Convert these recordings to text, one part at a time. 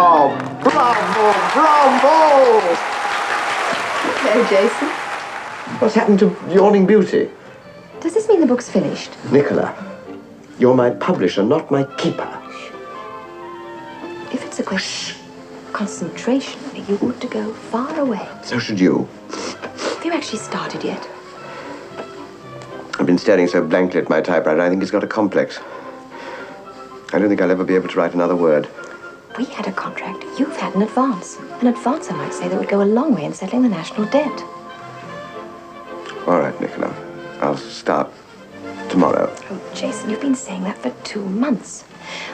Oh, bravo, bravo! Hello, Jason. What's happened to Yawning Beauty? Does this mean the book's finished? Nicola, you're my publisher, not my keeper. If it's a question of concentration, you ought to go far away. So should you. Have you actually started yet? I've been staring so blankly at my typewriter, I think it's got a complex. I don't think I'll ever be able to write another word. We had a contract. You've had an advance. An advance, I might say, that would go a long way in settling the national debt. All right, Nicola. I'll start tomorrow. Oh, Jason, you've been saying that for 2 months.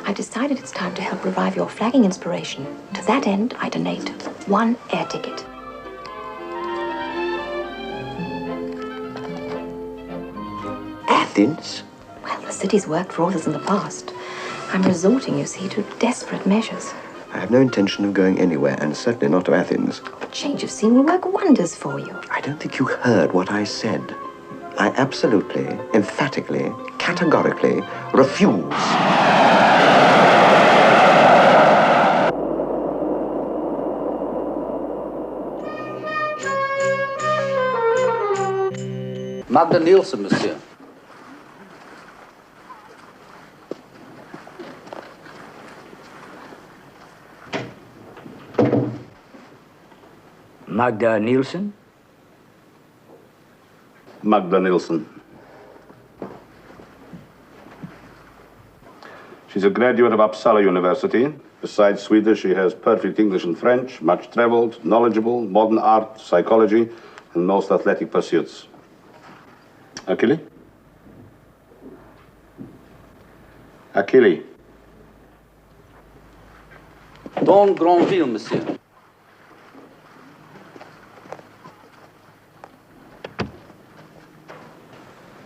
I've decided it's time to help revive your flagging inspiration. To that end, I donate 1 air ticket. Athens? Well, the city's worked for authors in the past. I'm resorting, you see, to desperate measures. I have no intention of going anywhere, and certainly not to Athens. A change of scene will work wonders for you. I don't think you heard what I said. I absolutely, emphatically, categorically refuse. Magda Nielsen, monsieur. Magda Nielsen? Magda Nielsen. She's a graduate of Uppsala University. Besides Swedish, she has perfect English and French, much traveled, knowledgeable, modern art, psychology, and most athletic pursuits. Achille? Achille. Don Granville, monsieur.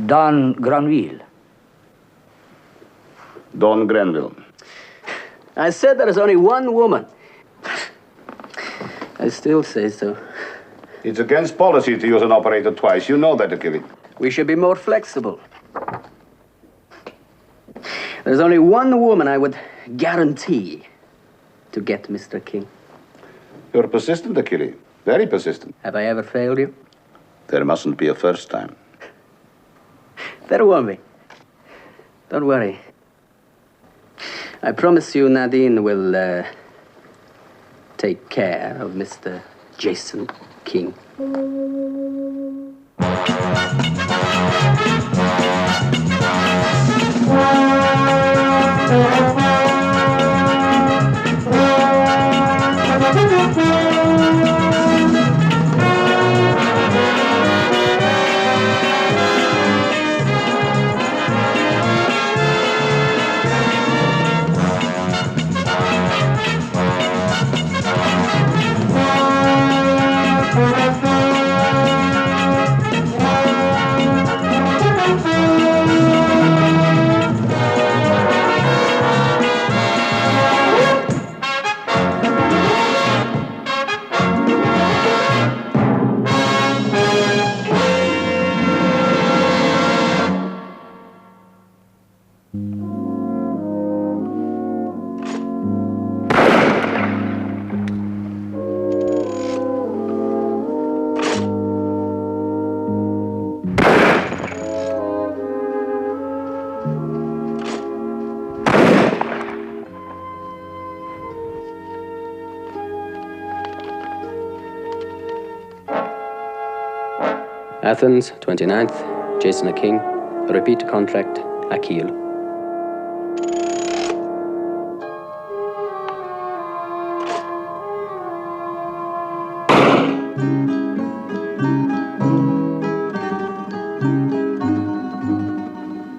Don Granville. Don Granville. I said there is only one woman. I still say so. It's against policy to use an operator twice. You know that, Achille. We should be more flexible. There's only one woman I would guarantee to get Mr. King. You're persistent, Achille. Very persistent. Have I ever failed you? There mustn't be a first time. There won't be. Don't worry. I promise you Nadine will take care of Mr. Jason King. Athens, 29th, Jason King. Repeat contract, Achille.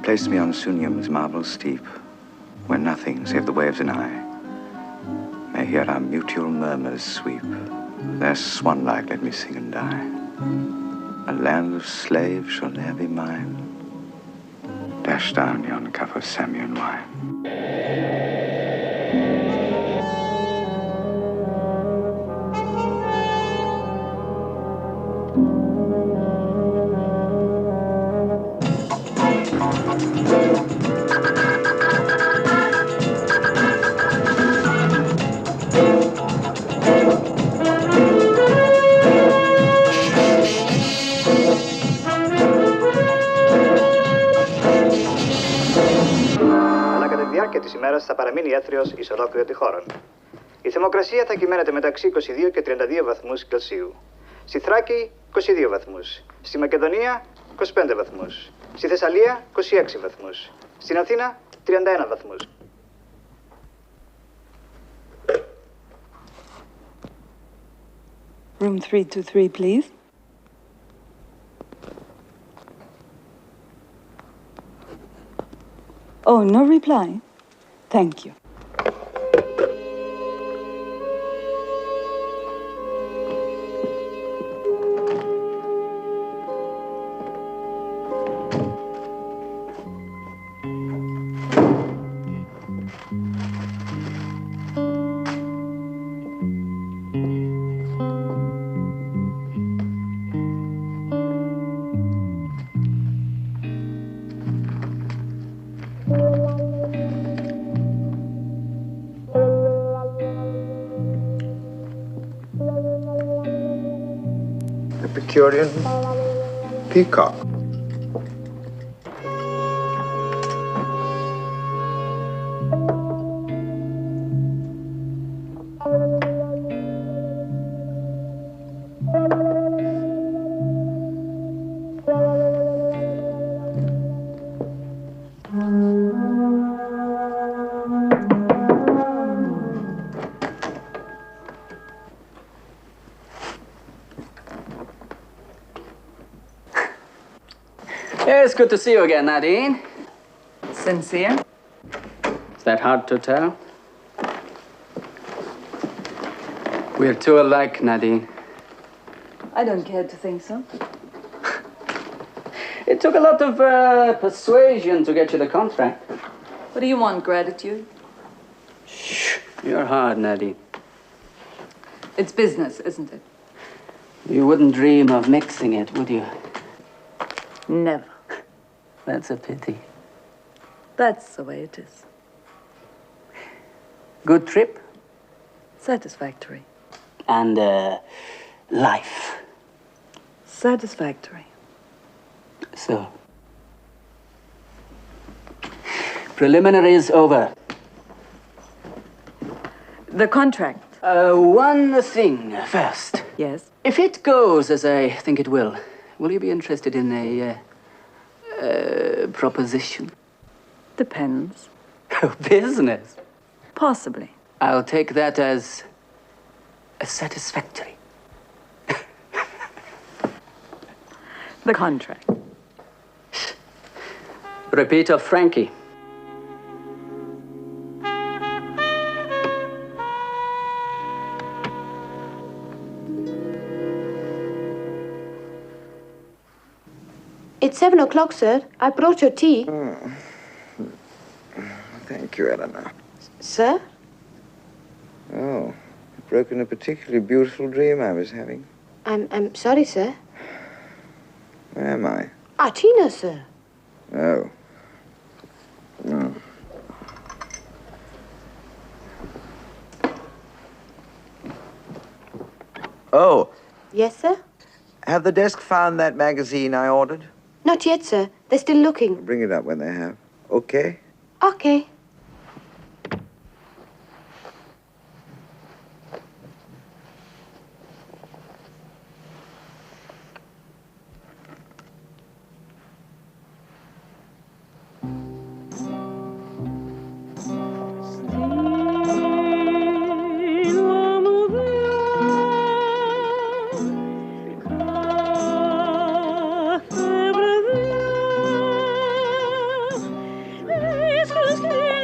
Place me on Sunium's marble steep, where nothing save the waves and I may hear our mutual murmurs sweep. There swan-like let me sing and die. A land of slaves shall ne'er be mine. Dash down yon cup of Samian wine. θέρμανας θα παραμείνει έθριος εις ολόκληρο τη χώρα. Η θερμοκρασία θα κυμαίνεται μεταξύ 22 και 32 βαθμούς Κελσίου. Στη Θράκη 22 βαθμούς. Στη Μακεδονία 25 βαθμούς. Στη Θεσσαλία 26 βαθμούς. Στην Αθήνα 31 βαθμούς. Room 323, please. Oh, no reply? Thank you. Epicurean peacock. It's good to see you again, Nadine. Sincere? Is that hard to tell? We're too alike, Nadine. I don't care to think so. It took a lot of persuasion to get you the contract. What do you want, gratitude? Shh. You're hard, Nadine. It's business, isn't it? You wouldn't dream of mixing it, would you? Never. That's a pity. That's the way it is. Good trip? Satisfactory. And life. Satisfactory. So. Preliminaries over. The contract. One thing first. Yes? If it goes as I think it will you be interested in a proposition? Depends. Business? Possibly. I'll take that as a satisfactory. The contract. Repeat of Frankie. It's 7 o'clock, sir. I brought your tea. Thank you, Eleanor. Sir? Oh, you've broken a particularly beautiful dream I was having. I'm sorry, sir. Where am I? Tina, sir. Oh. No. Oh, Yes, sir? have the desk found that magazine I ordered? Not yet, sir. They're still looking. Bring it up when they have. Okay? Okay. Escos que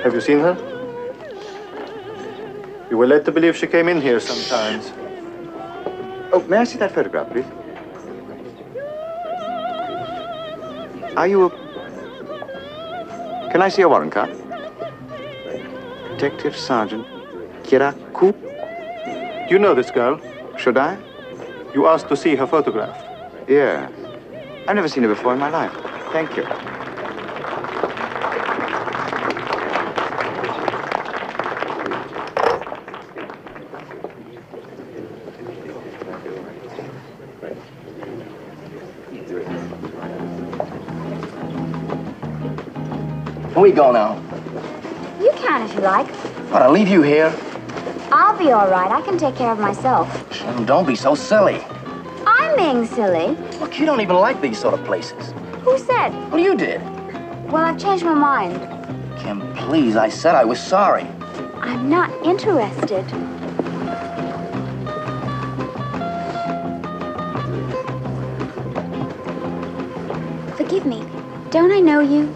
Have you seen her? You were led to believe she came in here sometimes. Oh, may I see that photograph, please? Are you a... Can I see a warrant card? Detective Sergeant Kiraku? Do you know this girl? Should I? You asked to see her photograph. Yeah. I've never seen her before in my life. Thank you. Can we go now? You can if you like. What, I'll leave you here? I'll be all right. I can take care of myself. Don't be so silly. I'm being silly. Look, you don't even like these sort of places. Who said? Well, you did. Well, I've changed my mind. Kim, please, I said I was sorry. I'm not interested. Forgive me. Don't I know you?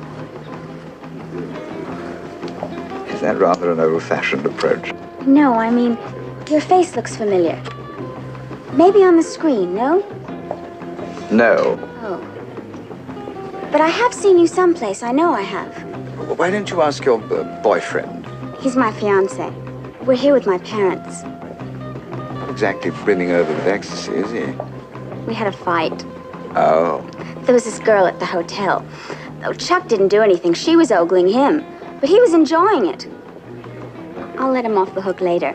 Is that rather an old-fashioned approach? No, I mean, your face looks familiar. Maybe on the screen, no? No. Oh. But I have seen you someplace. I know I have. Why don't you ask your boyfriend? He's my fiancé. We're here with my parents. Not exactly brimming over with ecstasy, is he? We had a fight. Oh. There was this girl at the hotel. Though Chuck didn't do anything, she was ogling him. But he was enjoying it. I'll let him off the hook later.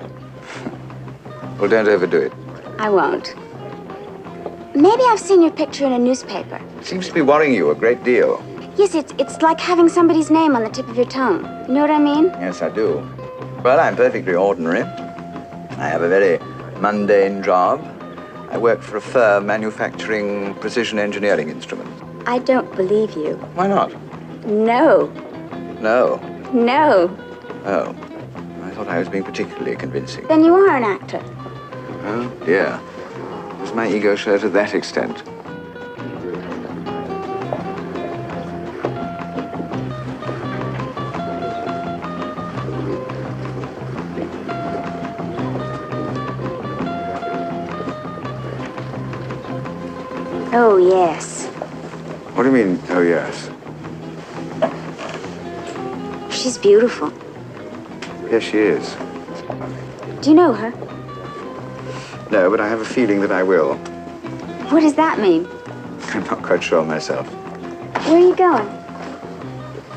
Well, don't overdo it. I won't. Maybe I've seen your picture in a newspaper. Seems to be worrying you a great deal. Yes, it's like having somebody's name on the tip of your tongue. You know what I mean? Yes, I do. Well, I'm perfectly ordinary. I have a very mundane job. I work for a firm manufacturing precision engineering instruments. I don't believe you. Why not? No. No. No. Oh. I thought I was being particularly convincing. Then you are an actor. Oh, dear. Does my ego show to that extent? Oh, yes. What do you mean, oh, yes? She's beautiful. Yes, she is. Do you know her? No, but I have a feeling that I will. What does that mean? I'm not quite sure myself. Where are you going?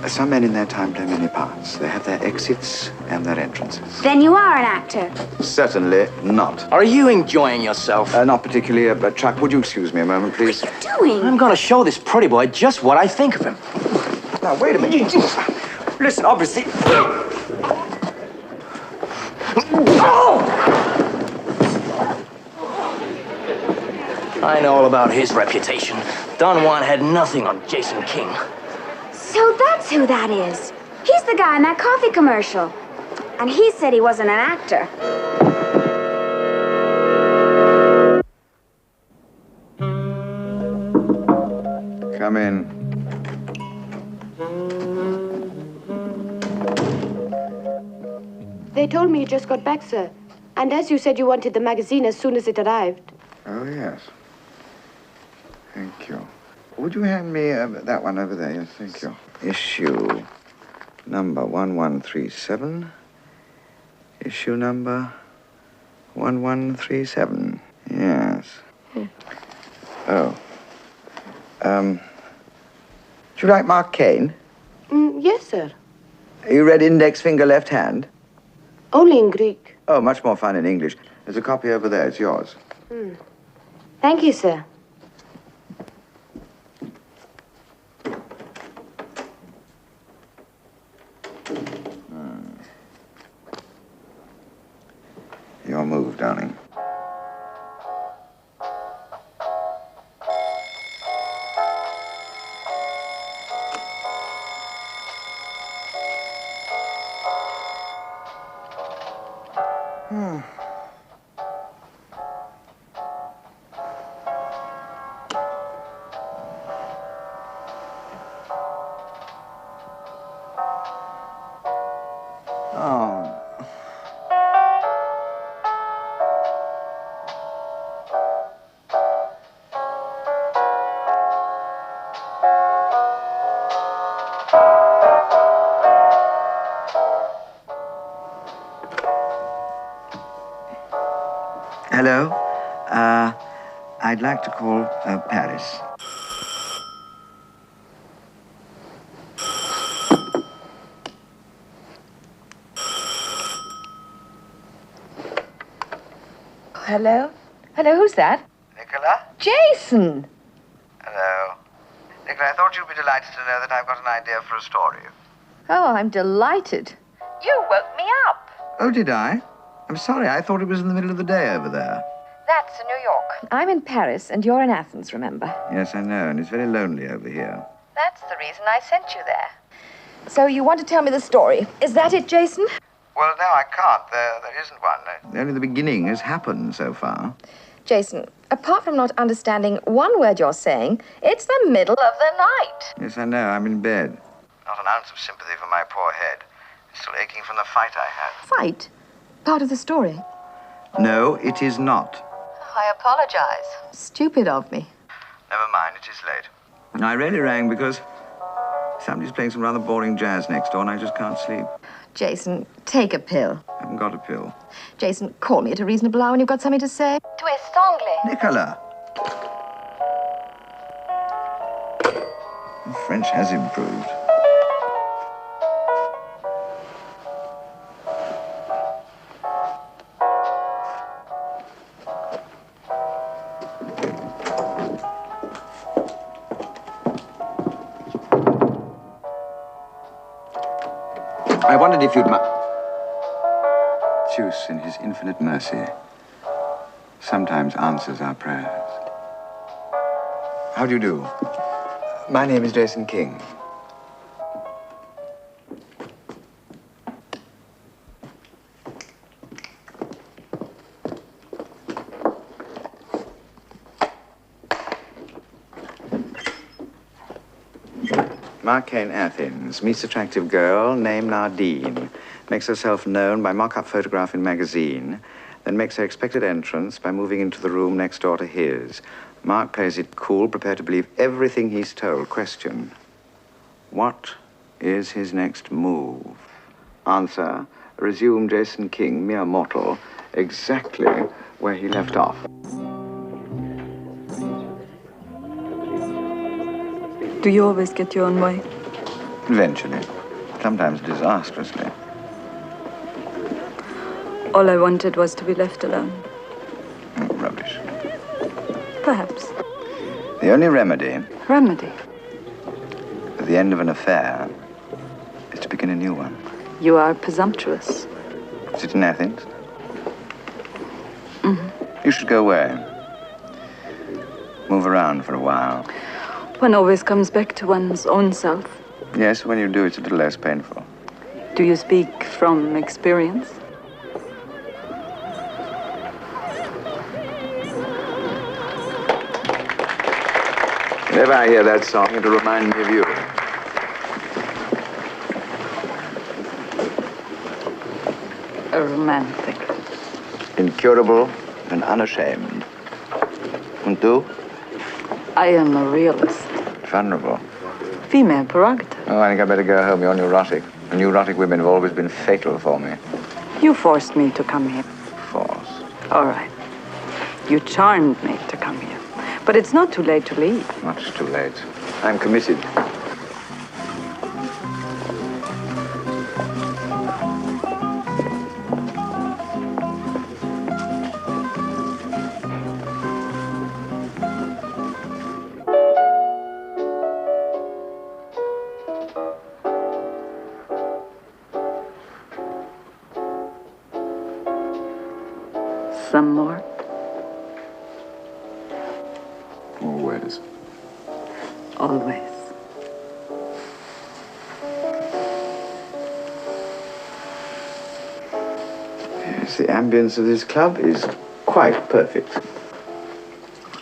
Some men in their time play many parts. They have their exits and their entrances. Then you are an actor. Certainly not. Are you enjoying yourself? Not particularly, but Chuck, would you excuse me a moment, please? What are you doing? I'm gonna show this pretty boy just what I think of him. Now, wait a minute. Listen, obviously... I know all about his reputation. Don Juan had nothing on Jason King. So that's who that is. He's the guy in that coffee commercial. And he said he wasn't an actor. Come in. They told me you just got back, sir. And as you said, you wanted the magazine as soon as it arrived. Oh, yes. Thank you. Would you hand me that one over there? Yes, thank you. Issue number 1137. Issue number 1137. Yes. Oh. Do you like Mark Caine? Yes, sir. You read Index Finger Left Hand? Only in Greek. Oh, much more fun in English. There's a copy over there. It's yours. Thank you, sir. Your move, darling. I'd like to call Paris. Hello? Hello, who's that? Nicola? Jason! Hello. Nicola, I thought you'd be delighted to know that I've got an idea for a story. Oh, I'm delighted. You woke me up. Oh, did I? I'm sorry, I thought it was in the middle of the day over there. That's in New York. I'm in Paris, and you're in Athens, remember? Yes, I know, and it's very lonely over here. That's the reason I sent you there. So you want to tell me the story. Is that it, Jason? Well, no, I can't. There isn't one. Only the beginning has happened so far. Jason, apart from not understanding one word you're saying, it's the middle of the night. Yes, I know. I'm in bed. Not an ounce of sympathy for my poor head. It's still aching from the fight I had. Fight? Part of the story? No, it is not. I apologize. Stupid of me. Never mind, it is late. I really rang because somebody's playing some rather boring jazz next door and I just can't sleep. Jason, take a pill. I haven't got a pill. Jason, call me at a reasonable hour when you've got something to say. Twist anglais. Nicola! The French has improved. I wondered if you'd Zeus, in his infinite mercy, sometimes answers our prayers. How do you do? My name is Jason King. Marcane, Athens, meets attractive girl named Nadine, makes herself known by mock-up photograph in magazine, then makes her expected entrance by moving into the room next door to his. Mark plays it cool, prepared to believe everything he's told. Question: what is his next move? Answer: resume Jason King, mere mortal, exactly where he left off. Do you always get your own way? Eventually. Sometimes disastrously. All I wanted was to be left alone. Oh, rubbish. Perhaps. The only remedy Remedy? at the end of an affair is to begin a new one. You are presumptuous. Is it in Athens? Mm-hmm. You should go away. Move around for a while. One always comes back to one's own self. Yes, when you do, it's a little less painful. Do you speak from experience? Whenever I hear that song, it'll remind me of you. A romantic. Incurable and unashamed. And you? I am a realist. Vulnerable. Female prerogative. Oh, I think I better go home. You're neurotic. And neurotic women have always been fatal for me. You forced me to come here. Force. All right. You charmed me to come here. But it's not too late to leave. Much too late. I'm committed. Some more? Always. Always. Yes, the ambience of this club is quite perfect.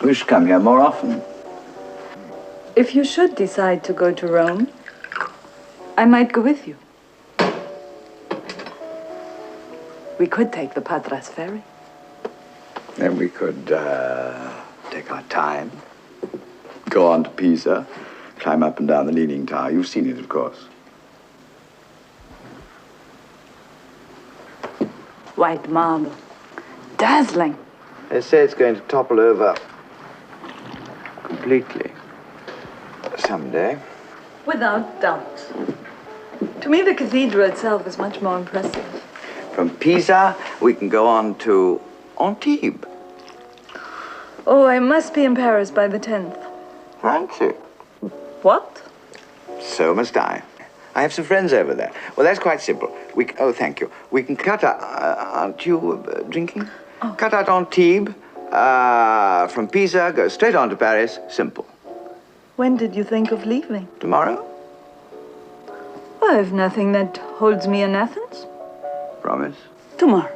We should come here more often. If you should decide to go to Rome, I might go with you. We could take the Padras ferry. Then we could take our time, go on to Pisa, climb up and down the Leaning Tower. You've seen it, of course. White marble. Dazzling. They say it's going to topple over completely someday. Without doubt. To me, the cathedral itself is much more impressive. From Pisa, we can go on to Antibes. Oh, I must be in Paris by the 10th. Fancy. What? So must I. I have some friends over there. Well, that's quite simple. Oh, thank you. We can cut out... aren't you drinking? Oh. Cut out Antibes. From Pisa, go straight on to Paris. Simple. When did you think of leaving? Tomorrow? I have nothing that holds me in Athens. Promise? Tomorrow.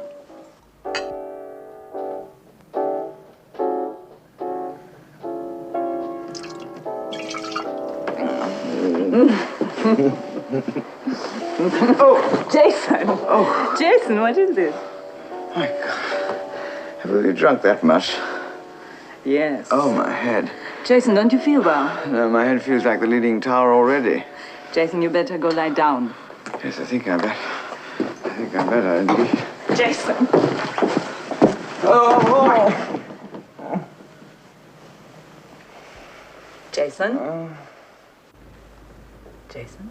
Oh! Jason! Oh! Jason, what is this? My God. Have you drunk that much? Yes. Oh, my head. Jason, don't you feel well? No, my head feels like the Leaning Tower already. Jason, you better go lie down. Yes, I think I better indeed. Jason! Oh! Jason? Jason?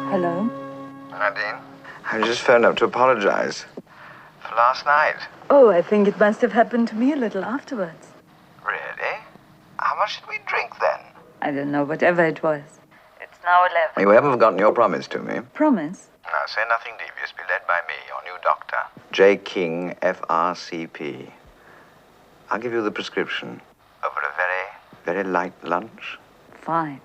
Hello? Nadine, I just phoned up to apologize for last night. Oh, I think it must have happened to me a little afterwards. Really? How much did we drink then? I don't know, whatever it was. It's now 11. You haven't forgotten your promise to me. Promise? Now, say nothing devious. Be led by me, your new doctor. J. King, FRCP. I'll give you the prescription over a very light lunch. Fine.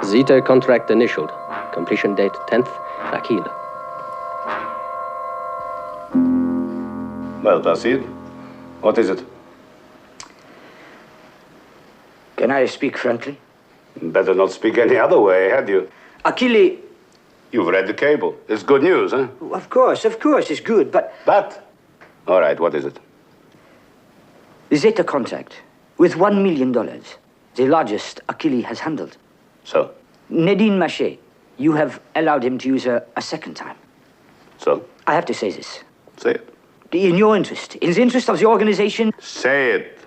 Zeta contract initialed. Completion date 10th, Akil. Well, Placide, what is it? Can I speak frankly? Better not speak any other way, had you? Achille... You've read the cable. It's good news, huh? Of course, it's good, but... But? All right, what is it? The Zeta contract, with $1 million, the largest Achille has handled. So? Nadine Maché, you have allowed him to use her a second time. So? I have to say this. Say it. In your interest, in the interest of the organization... Say it.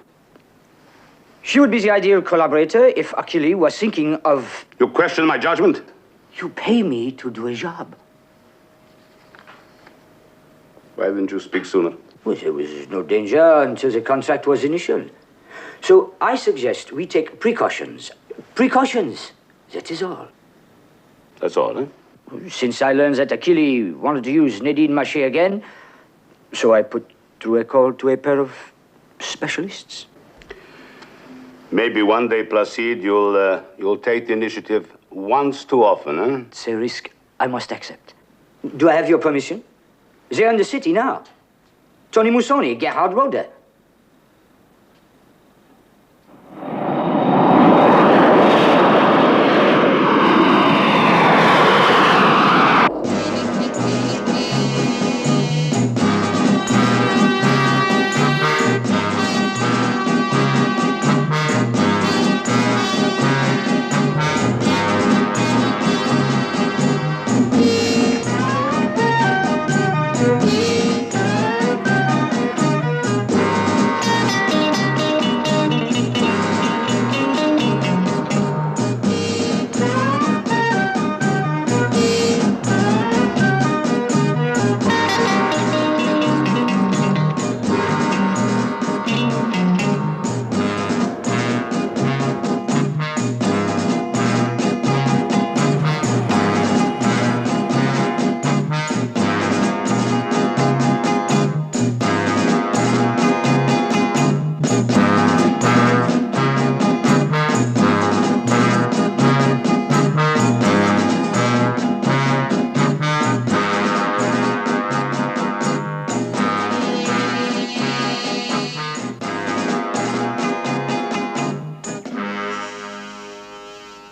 She would be the ideal collaborator if Achille was thinking of... You question my judgment? You pay me to do a job. Why didn't you speak sooner? Well, there was no danger until the contract was initialed. So I suggest we take precautions. Precautions, that is all. That's all, eh? Since I learned that Achille wanted to use Nadine Maché again, so I put through a call to a pair of specialists. Maybe one day, Placide, you'll take the initiative once too often, huh? It's a risk I must accept. Do I have your permission? They're in the city now. Tony Musoni, Gerhard Roder.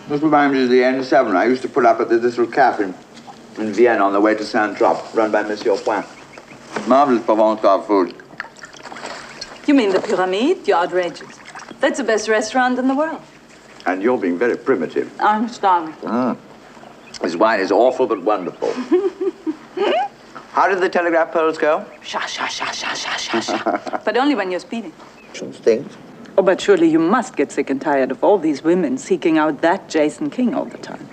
This reminds me of the N7. I used to put up at this little cafe in Vienna on the way to Saint-Tropez, run by Monsieur Point. Marvelous Provence food. You mean the Pyramide? You're outrageous. That's the best restaurant in the world. And you're being very primitive. I'm starving. This wine is awful but wonderful. How did the telegraph poles go? Sha, sha, sha, sha, sha, sha, sha. But only when you're speeding. Stinks. Oh, but surely you must get sick and tired of all these women seeking out that Jason King all the time.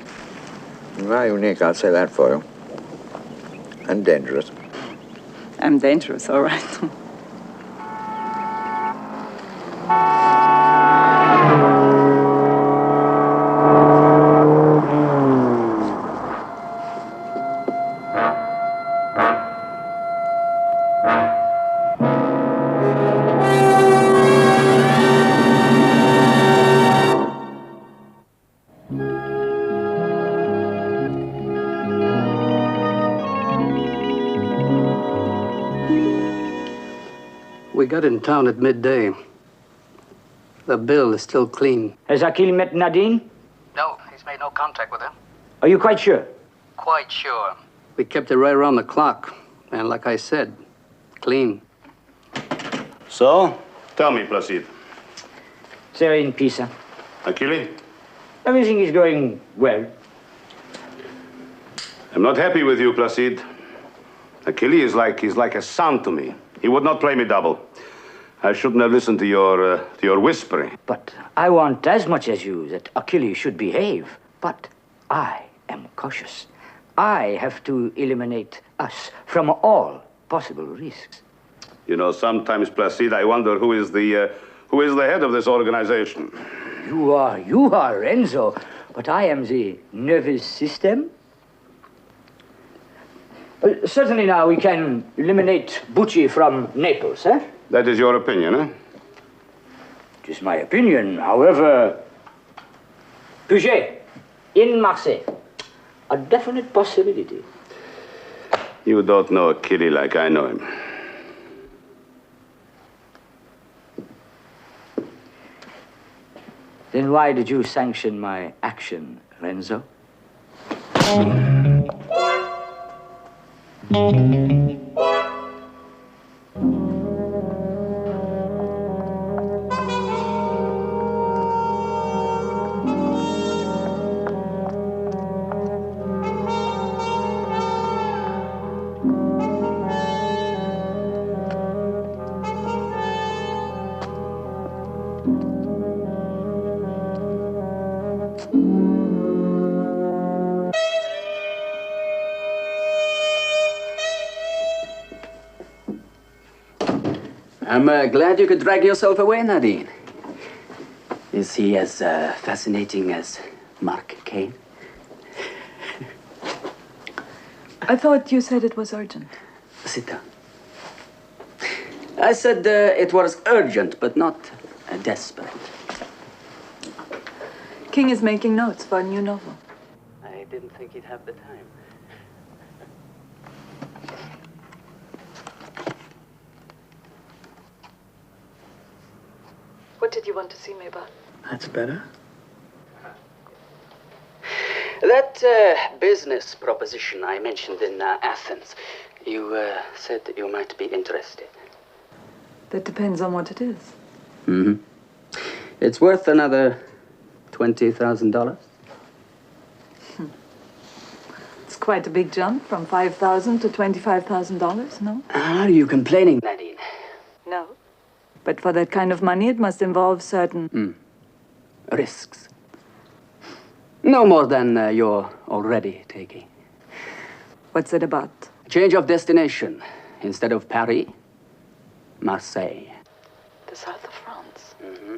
Very unique, I'll say that for you. And dangerous. I'm dangerous, all right. We got in town at midday. The bill is still clean. Has Achille met Nadine? No, he's made no contact with her. Are you quite sure? Quite sure. We kept it right around the clock. And like I said, clean. So, tell me, Placide. They're in Pisa. Achille? Everything is going well. I'm not happy with you, Placide. Achille is like a son to me. He would not play me double. I shouldn't have listened to your whispering. But I want as much as you that Achilles should behave. But I am cautious. I have to eliminate us from all possible risks. You know, sometimes, Placide, I wonder who is the head of this organization. You are Renzo, but I am the nervous system. Certainly now we can eliminate Bucci from Naples, eh? That is your opinion, eh? It is my opinion. However, Puget in Marseille, a definite possibility. You don't know Achille like I know him. Then why did you sanction my action, Renzo? I'm glad you could drag yourself away, Nadine. Is he as fascinating as Mark Kane? I thought you said it was urgent. Sit down. I said it was urgent, but not desperate. King is making notes for a new novel. I didn't think he'd have the time. What did you want to see me about? That's better. That business proposition I mentioned in Athens, you said that you might be interested. That depends on what it is. Mm-hmm. It's worth another $20,000. It's quite a big jump from $5,000 to $25,000, no? Are you complaining, Nadine? No. But for that kind of money, it must involve certain... Risks. No more than you're already taking. What's it about? Change of destination. Instead of Paris, Marseille. The south of France. Mm-hmm.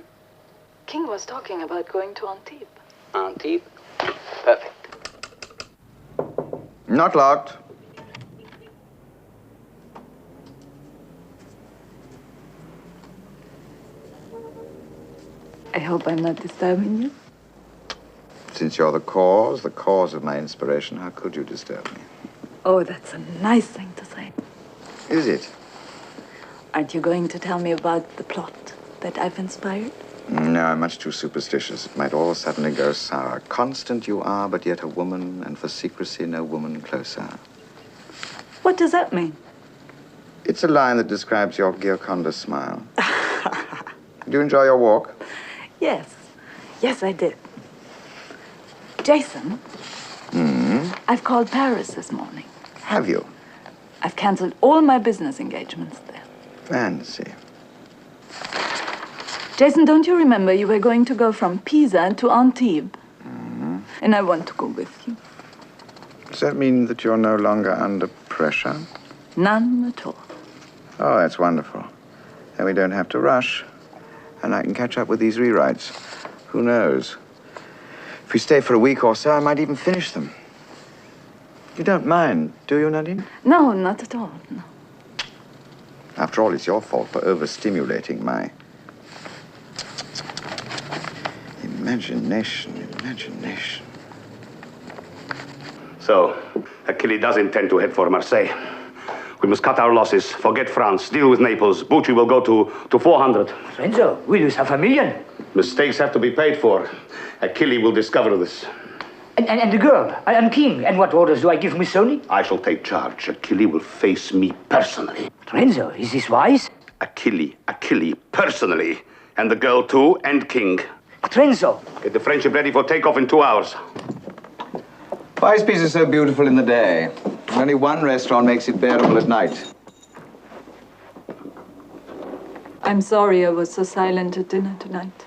King was talking about going to Antibes. Antibes? Perfect. Not locked. I hope I'm not disturbing you. Since you're the cause of my inspiration, how could you disturb me? Oh, that's a nice thing to say. Is it? Aren't you going to tell me about the plot that I've inspired? No, I'm much too superstitious. It might all suddenly go sour. Constant you are, but yet a woman, and for secrecy, no woman closer. What does that mean? It's a line that describes your Gioconda smile. Do you enjoy your walk? Yes. Yes, I did. Jason, I've called Paris this morning. Have you? I've canceled all my business engagements there. Fancy. Jason, don't you remember you were going to go from Pisa to Antibes? And I want to go with you. Does that mean that you're no longer under pressure? None at all. Oh, that's wonderful. Then we don't have to rush. And I can catch up with these rewrites. Who knows? If we stay for a week or so, I might even finish them. You don't mind, do you, Nadine? No, not at all, no. After all, it's your fault for overstimulating my imagination. So, Achille does intend to head for Marseille. We must cut our losses, forget France, deal with Naples. Bucci will go to 400. Renzo, we lose half a million. Mistakes have to be paid for. Achille will discover this. And the girl, and King, and what orders do I give Missoni? I shall take charge. Achille will face me personally. Renzo, is this wise? Achille, personally. And the girl too, and King. Renzo! Get the friendship ready for takeoff in 2 hours. Why is pizza so beautiful in the day? Only one restaurant makes it bearable at night. I'm sorry I was so silent at dinner tonight.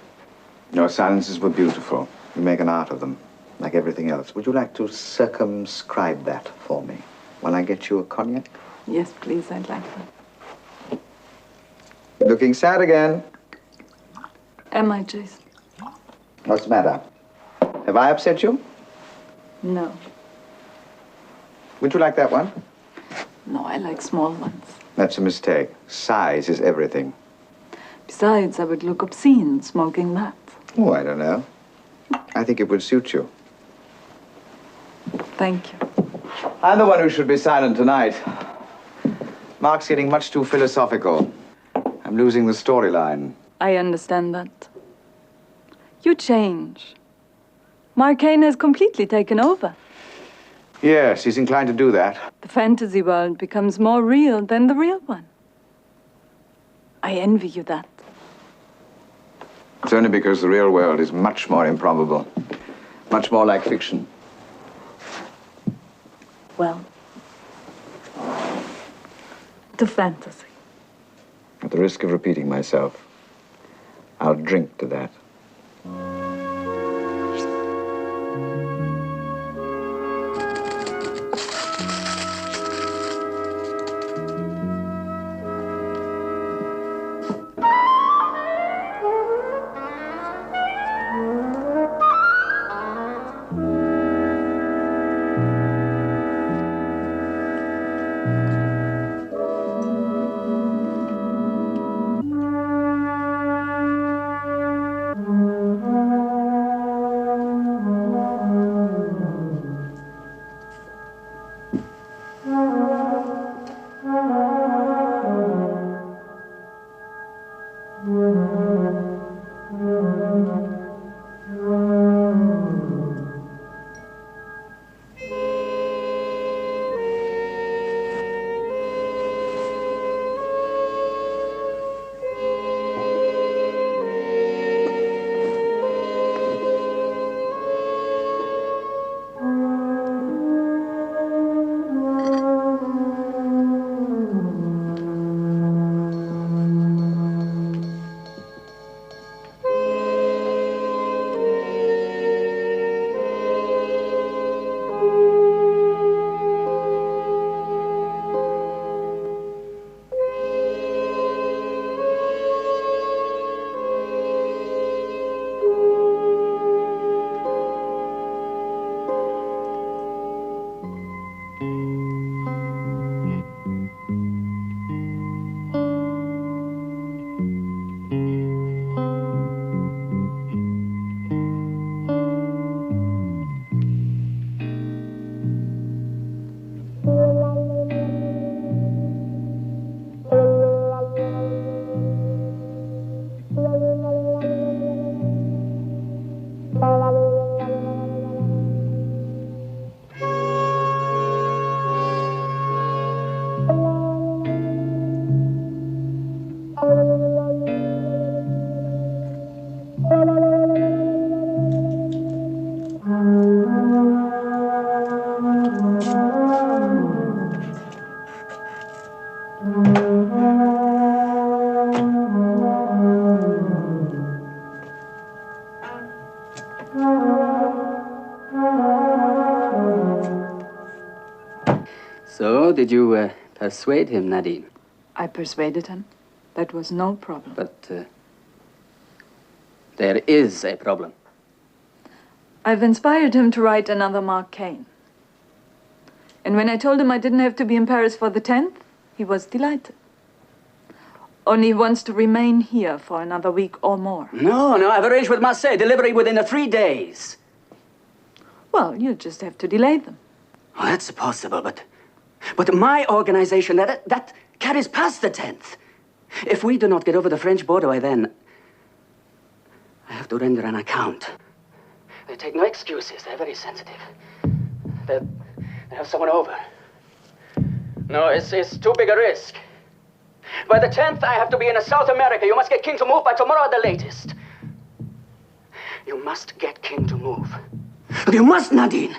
Your silences were beautiful. You make an art of them, like everything else. Would you like to circumscribe that for me while I get you a cognac? Yes, please, I'd like that. Looking sad again. Am I, Jason? What's the matter? Have I upset you? No. Would you like that one? No, I like small ones. That's a mistake. Size is everything. Besides, I would look obscene smoking that. Oh, I don't know. I think it would suit you. Thank you. I'm the one who should be silent tonight. Mark's getting much too philosophical. I'm losing the storyline. I understand that. You change. Mark Kane has completely taken over. Yes, he's inclined to do that. The fantasy world becomes more real than the real one. I envy you that. It's only because the real world is much more improbable. Much more like fiction. Well, to fantasy. At the risk of repeating myself, I'll drink to that. So, did you persuade him, Nadine? I persuaded him. That was no problem. But there is a problem. I've inspired him to write another Mark Cain. And when I told him I didn't have to be in Paris for the 10th, he was delighted. Only he wants to remain here for another week or more. No, I've arranged with Marseille. Delivery within 3 days. Well, you just have to delay them. Oh, that's possible, but my organization, that carries past the 10th. If we do not get over the French border by then, I have to render an account. They take no excuses. They're very sensitive. They have someone over. No, it's too big a risk. By the 10th, I have to be in South America. You must get King to move by tomorrow at the latest. You must get King to move. You must, Nadine.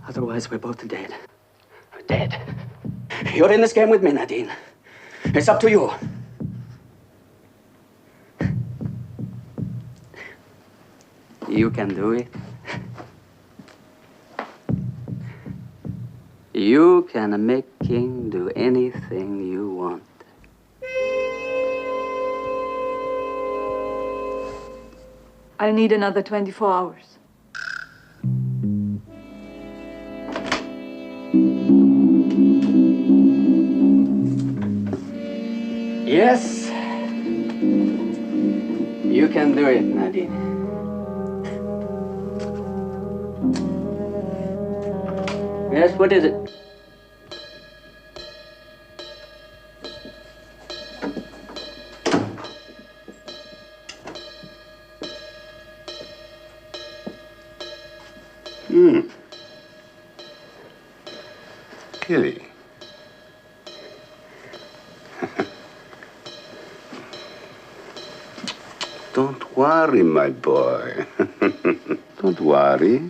Otherwise, we're both dead. We're dead. You're in this game with me, Nadine. It's up to you. You can do it. You can make King do anything you want. I'll need another 24 hours. Yes. You can do it, Nadine. Yes, what is it? Kitty. Don't worry, my boy. Don't worry.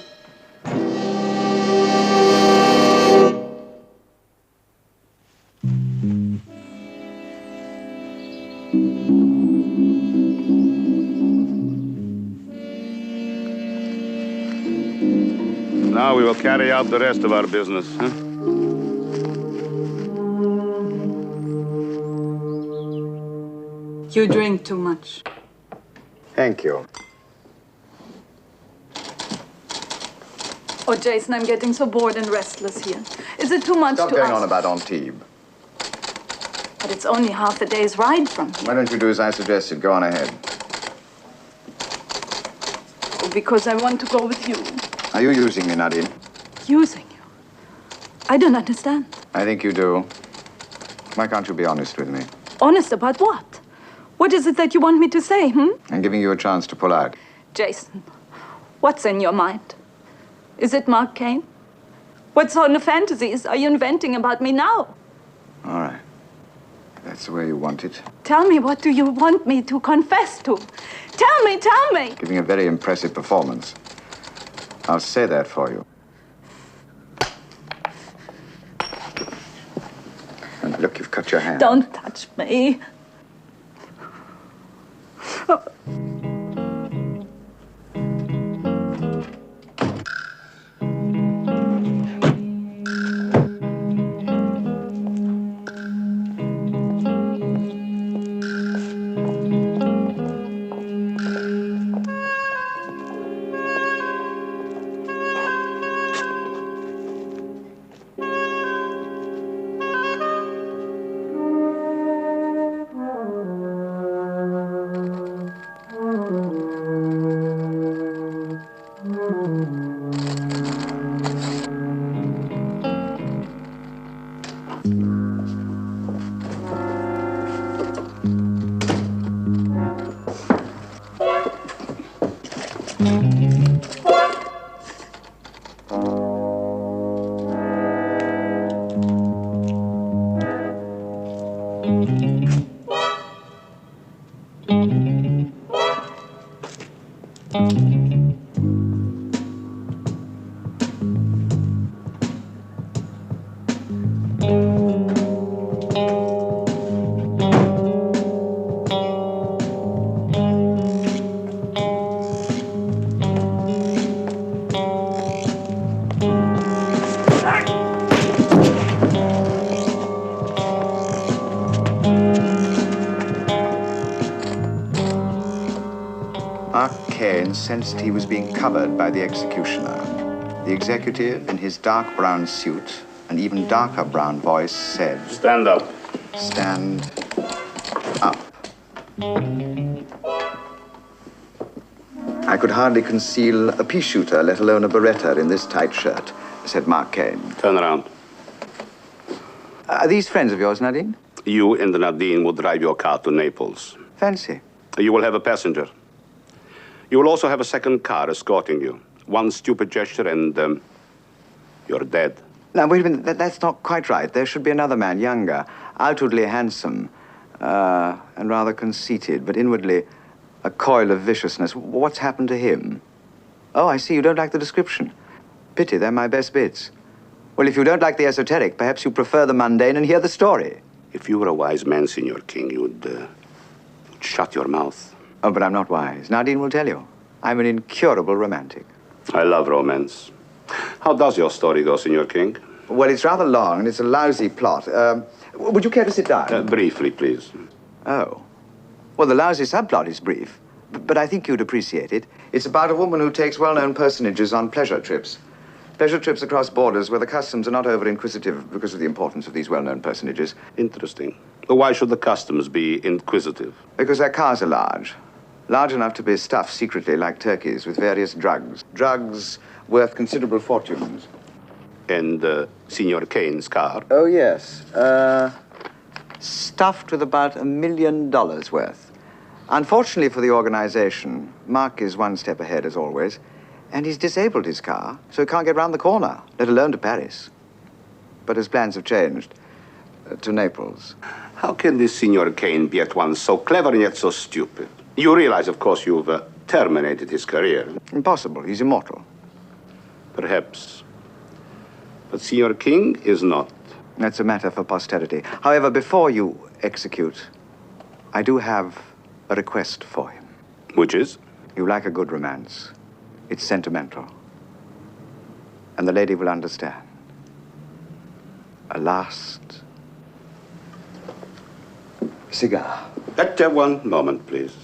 Now we will carry out the rest of our business, huh? You drink too much. Thank you. Oh, Jason, I'm getting so bored and restless here. Is it too much Stop to going ask? on about Antibes. But it's only half a day's ride from here. Why don't you do as I suggested? Go on ahead. Oh, because I want to go with you. Are you using me, Nadine? Using you? I don't understand. I think you do. Why can't you be honest with me? Honest about what? What is it that you want me to say, I'm giving you a chance to pull out. Jason, what's in your mind? Is it Mark Cain? What sort of fantasies are you inventing about me now? All right. If that's the way you want it. Tell me, what do you want me to confess to? Tell me! Giving a very impressive performance. I'll say that for you. And look, you've cut your hand. Don't touch me. Cain sensed he was being covered by the executioner. The executive, in his dark brown suit and even darker brown voice, said, "Stand up." "Stand up." "I could hardly conceal a pea shooter, let alone a beretta, in this tight shirt," said Mark Cain. Turn around. Are these friends of yours, Nadine? You and Nadine will drive your car to Naples. Fancy. You will have a passenger. You will also have a second car escorting you. One stupid gesture and you're dead. Now, wait a minute. That's not quite right. There should be another man, younger, outwardly handsome, and rather conceited, but inwardly a coil of viciousness. What's happened to him? Oh, I see. You don't like the description. Pity, they're my best bits. Well, if you don't like the esoteric, perhaps you prefer the mundane and hear the story. If you were a wise man, Signor King, you'd shut your mouth. Oh, but I'm not wise. Nadine will tell you. I'm an incurable romantic. I love romance. How does your story go, Signor King? Well, it's rather long, and it's a lousy plot. Would you care to sit down? Briefly, please. Oh. Well, the lousy subplot is brief, but I think you'd appreciate it. It's about a woman who takes well-known personages on pleasure trips. Pleasure trips across borders where the customs are not over-inquisitive because of the importance of these well-known personages. Interesting. Why should the customs be inquisitive? Because their cars are large. Large enough to be stuffed secretly like turkeys with various drugs. Drugs worth considerable fortunes. And Signor Cain's car? Oh, yes. Stuffed with about $1 million worth. Unfortunately for the organization, Mark is one step ahead, as always, and he's disabled his car, so he can't get round the corner, let alone to Paris. But his plans have changed. To Naples. How can this Signor Cain be at once so clever and yet so stupid? You realize, of course, you've terminated his career. Impossible. He's immortal. Perhaps. But Signor King is not. That's a matter for posterity. However, before you execute, I do have a request for him. Which is? You like a good romance. It's sentimental. And the lady will understand. A last cigar. One moment, please.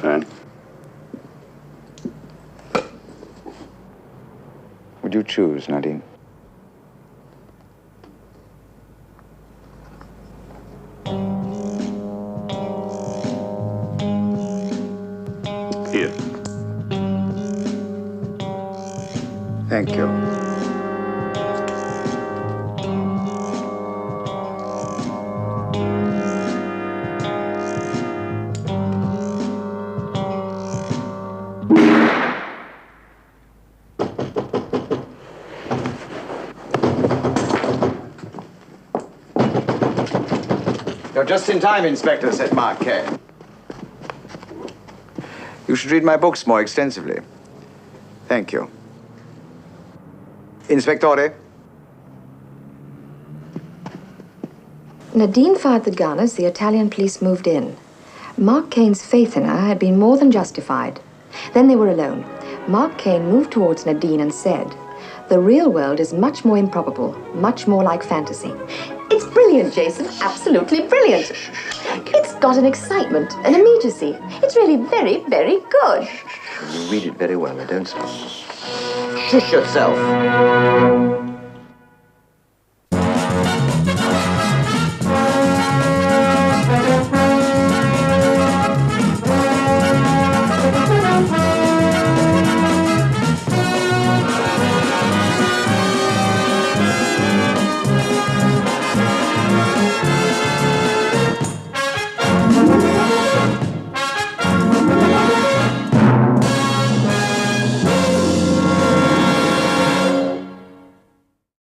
And? Would you choose, Nadine? Here. Thank you. You're just in time, Inspector, said Mark Cain. You should read my books more extensively. Thank you. Inspectore? Nadine fired the gun as the Italian police moved in. Mark Cain's faith in her had been more than justified. Then they were alone. Mark Cain moved towards Nadine and said, "The real world is much more improbable, much more like fantasy." It's brilliant, Jason. Absolutely brilliant. It's got an excitement, an immediacy. It's really very, very good. You read it very well. I don't stop. Shush yourself.